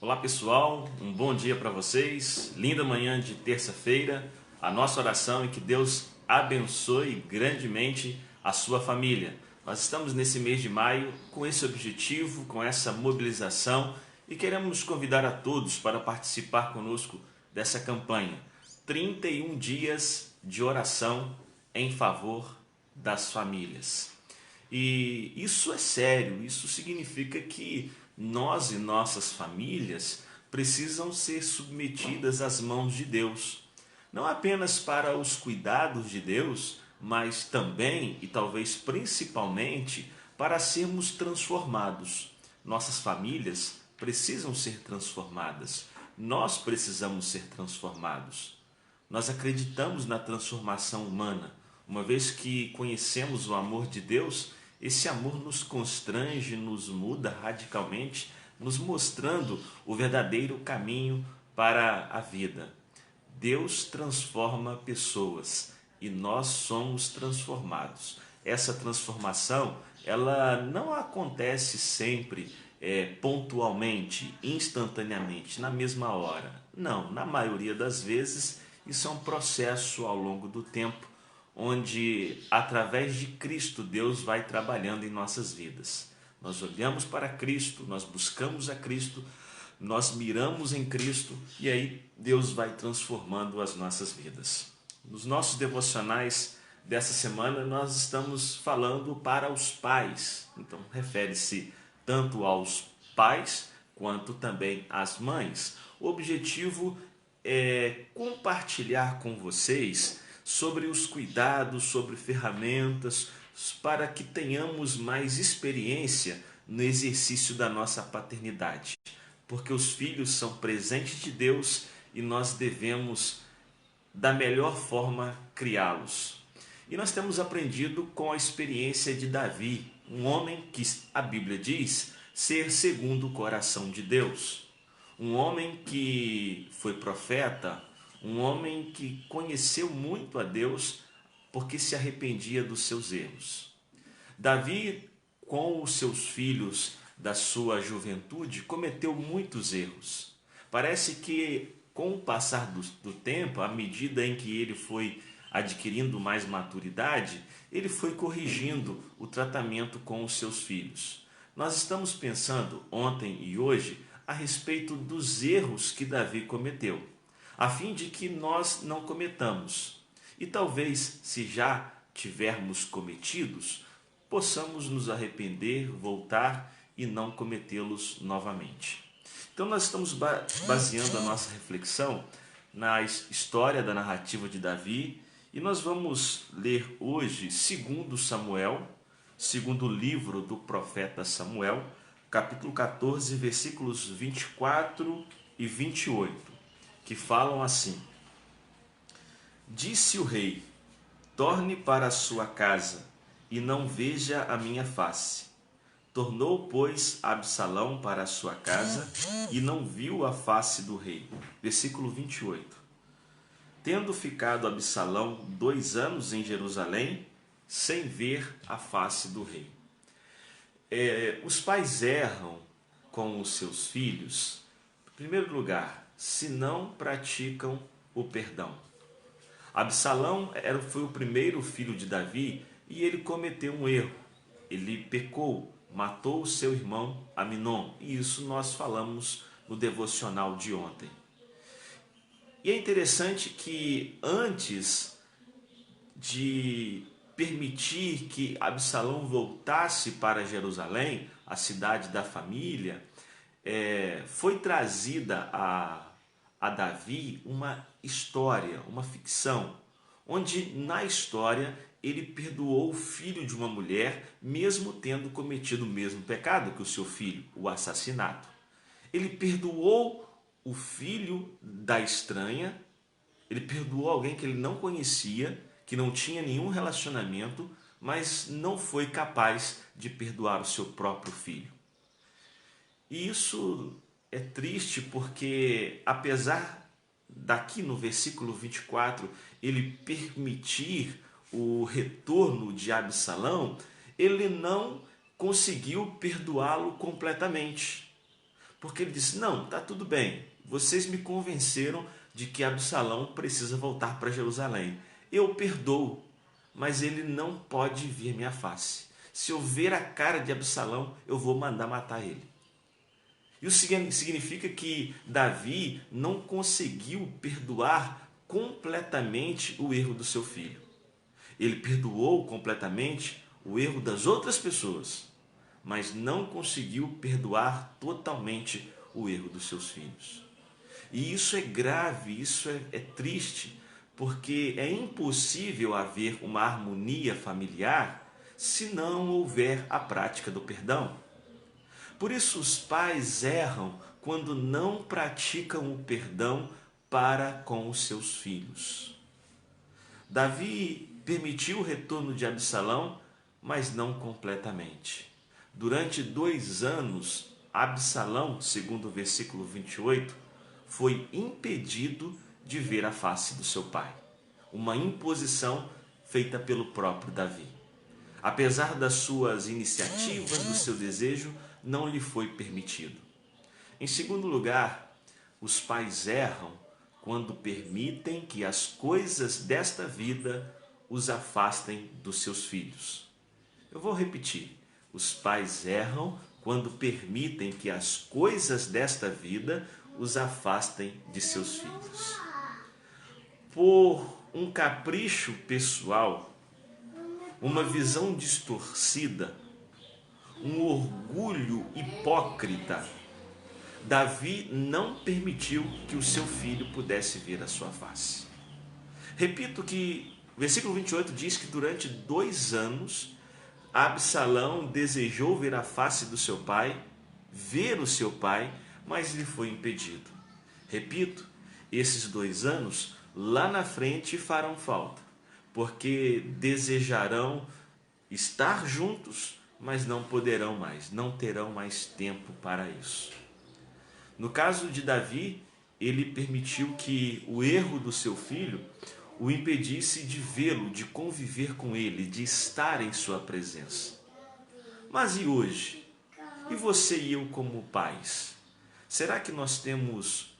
Olá pessoal, um bom dia para vocês, linda manhã de terça-feira. A nossa oração é que Deus abençoe grandemente a sua família. Nós estamos nesse mês de maio com esse objetivo, com essa mobilização e queremos convidar a todos para participar conosco dessa campanha. 31 dias de oração em favor das famílias. E isso é sério, isso significa que nós e nossas famílias precisam ser submetidas às mãos de Deus. Não apenas para os cuidados de Deus, mas também e talvez principalmente para sermos transformados. Nossas famílias precisam ser transformadas. Nós precisamos ser transformados. Nós acreditamos na transformação humana. Uma vez que conhecemos o amor de Deus, esse amor nos constrange, nos muda radicalmente, nos mostrando o verdadeiro caminho para a vida. Deus transforma pessoas e nós somos transformados. Essa transformação, ela não acontece sempre pontualmente, instantaneamente, na mesma hora. Não, na maioria das vezes isso é um processo ao longo do tempo, onde através de Cristo Deus vai trabalhando em nossas vidas. Nós olhamos para Cristo, nós buscamos a Cristo, nós miramos em Cristo e aí Deus vai transformando as nossas vidas. Nos nossos devocionais dessa semana nós estamos falando para os pais, então refere-se tanto aos pais quanto também às mães. O objetivo é compartilhar com vocês sobre os cuidados, sobre ferramentas, para que tenhamos mais experiência no exercício da nossa paternidade. Porque os filhos são presentes de Deus e nós devemos, da melhor forma, criá-los. E nós temos aprendido com a experiência de Davi, um homem que a Bíblia diz ser segundo o coração de Deus. Um homem que foi profeta, um homem que conheceu muito a Deus porque se arrependia dos seus erros. Davi, com os seus filhos da sua juventude, cometeu muitos erros. Parece que com o passar do tempo, à medida em que ele foi adquirindo mais maturidade, ele foi corrigindo o tratamento com os seus filhos. Nós estamos pensando ontem e hoje a respeito dos erros que Davi cometeu, a fim de que nós não cometamos. E talvez, se já tivermos cometidos, possamos nos arrepender, voltar e não cometê-los novamente. Então nós estamos baseando a nossa reflexão na história da narrativa de Davi e nós vamos ler hoje segundo Samuel, segundo livro do profeta Samuel, capítulo 14, versículos 24 e 28, que falam assim: Disse o rei: torne para a sua casa e não veja a minha face. Tornou, pois, Absalão para a sua casa e não viu a face do rei. Versículo 28. Tendo ficado Absalão 2 anos em Jerusalém, sem ver a face do rei. Os pais erram com os seus filhos, em primeiro lugar, se não praticam o perdão. Absalão foi o primeiro filho de Davi e ele cometeu um erro. Ele pecou, matou o seu irmão Aminon. E isso nós falamos no devocional de ontem. E é interessante que antes de permitir que Absalão voltasse para Jerusalém, a cidade da família, foi trazida a Davi uma história, uma ficção, onde na história ele perdoou o filho de uma mulher, mesmo tendo cometido o mesmo pecado que o seu filho, o assassinato. Ele perdoou o filho da estranha, ele perdoou alguém que ele não conhecia, que não tinha nenhum relacionamento, mas não foi capaz de perdoar o seu próprio filho. E isso é triste porque, apesar daqui no versículo 24, ele permitir o retorno de Absalão, ele não conseguiu perdoá-lo completamente. Porque ele disse: não, está tudo bem, vocês me convenceram de que Absalão precisa voltar para Jerusalém. Eu perdoo, mas ele não pode ver minha face. Se eu ver a cara de Absalão, eu vou mandar matar ele. Isso significa que Davi não conseguiu perdoar completamente o erro do seu filho. Ele perdoou completamente o erro das outras pessoas, mas não conseguiu perdoar totalmente o erro dos seus filhos. E isso é grave, isso é triste, porque é impossível haver uma harmonia familiar se não houver a prática do perdão. Por isso os pais erram quando não praticam o perdão para com os seus filhos. Davi permitiu o retorno de Absalão, mas não completamente. Durante 2 anos, Absalão, segundo o versículo 28, foi impedido de ver a face do seu pai. Uma imposição feita pelo próprio Davi. Apesar das suas iniciativas, do seu desejo, não lhe foi permitido. Em segundo lugar, os pais erram quando permitem que as coisas desta vida os afastem dos seus filhos. Eu vou repetir. Os pais erram quando permitem que as coisas desta vida os afastem de seus filhos. Por um capricho pessoal, uma visão distorcida, um orgulho hipócrita, Davi não permitiu que o seu filho pudesse ver a sua face. Repito que o versículo 28 diz que durante 2 anos, Absalão desejou ver a face do seu pai, ver o seu pai, mas lhe foi impedido. Repito, esses 2 anos lá na frente farão falta, porque desejarão estar juntos, mas não poderão mais, não terão mais tempo para isso. No caso de Davi, ele permitiu que o erro do seu filho o impedisse de vê-lo, de conviver com ele, de estar em sua presença. Mas e hoje? E você e eu como pais? Será que nós temos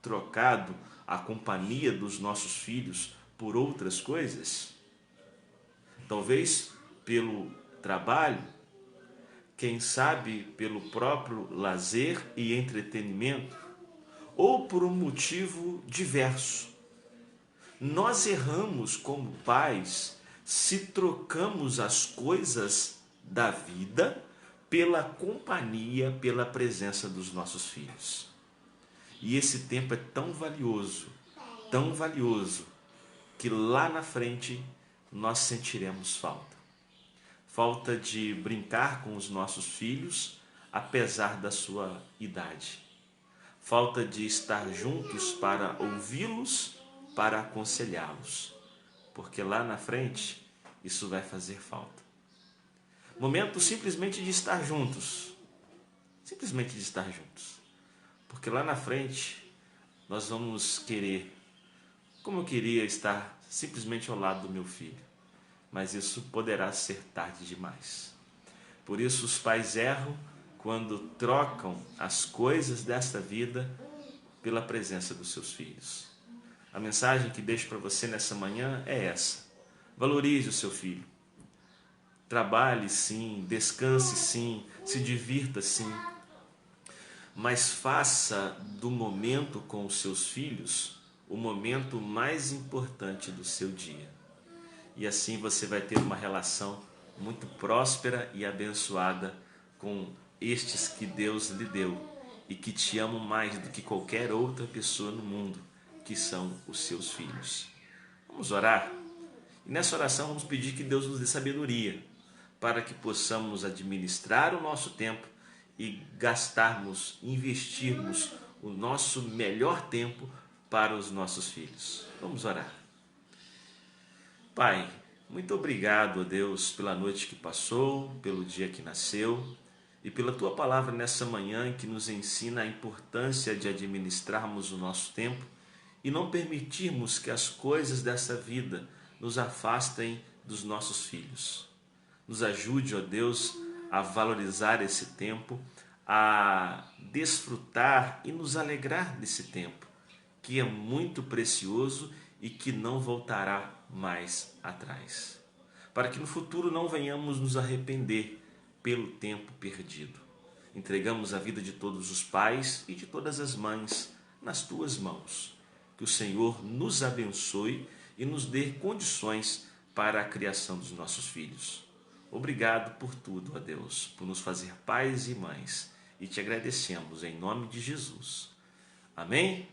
trocado a companhia dos nossos filhos por outras coisas? Talvez pelo trabalho, quem sabe pelo próprio lazer e entretenimento, ou por um motivo diverso. Nós erramos como pais se trocamos as coisas da vida pela companhia, pela presença dos nossos filhos. E esse tempo é tão valioso, que lá na frente nós sentiremos falta. Falta de brincar com os nossos filhos, apesar da sua idade. Falta de estar juntos para ouvi-los, para aconselhá-los. Porque lá na frente, isso vai fazer falta. Momento simplesmente de estar juntos. Simplesmente de estar juntos. Porque lá na frente, nós vamos querer, como eu queria estar simplesmente ao lado do meu filho. Mas isso poderá ser tarde demais. Por isso os pais erram quando trocam as coisas desta vida pela presença dos seus filhos. A mensagem que deixo para você nessa manhã é essa: valorize o seu filho. Trabalhe sim, descanse sim, se divirta sim, mas faça do momento com os seus filhos o momento mais importante do seu dia. E assim você vai ter uma relação muito próspera e abençoada com estes que Deus lhe deu e que te amam mais do que qualquer outra pessoa no mundo, que são os seus filhos. Vamos orar? E nessa oração vamos pedir que Deus nos dê sabedoria para que possamos administrar o nosso tempo e gastarmos, investirmos o nosso melhor tempo para os nossos filhos. Vamos orar. Pai, muito obrigado, ó Deus, pela noite que passou, pelo dia que nasceu e pela Tua palavra nessa manhã que nos ensina a importância de administrarmos o nosso tempo e não permitirmos que as coisas dessa vida nos afastem dos nossos filhos. Nos ajude, ó Deus, a valorizar esse tempo, a desfrutar e nos alegrar desse tempo, que é muito precioso e que não voltará mais atrás, para que no futuro não venhamos nos arrepender pelo tempo perdido. Entregamos a vida de todos os pais e de todas as mães nas tuas mãos. Que o Senhor nos abençoe e nos dê condições para a criação dos nossos filhos. Obrigado por tudo, ó Deus, por nos fazer pais e mães, e te agradecemos em nome de Jesus. Amém?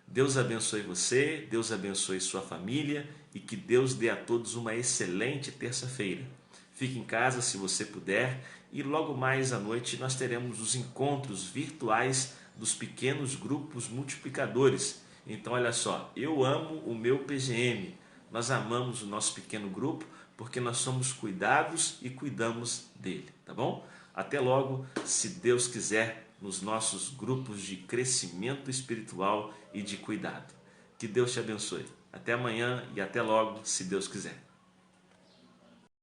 Deus abençoe você, Deus abençoe sua família e que Deus dê a todos uma excelente terça-feira. Fique em casa se você puder e logo mais à noite nós teremos os encontros virtuais dos pequenos grupos multiplicadores. Então olha só, eu amo o meu PGM, nós amamos o nosso pequeno grupo porque nós somos cuidados e cuidamos dele, tá bom? Até logo, se Deus quiser, nos nossos grupos de crescimento espiritual e de cuidado. Que Deus te abençoe. Até amanhã e até logo, se Deus quiser.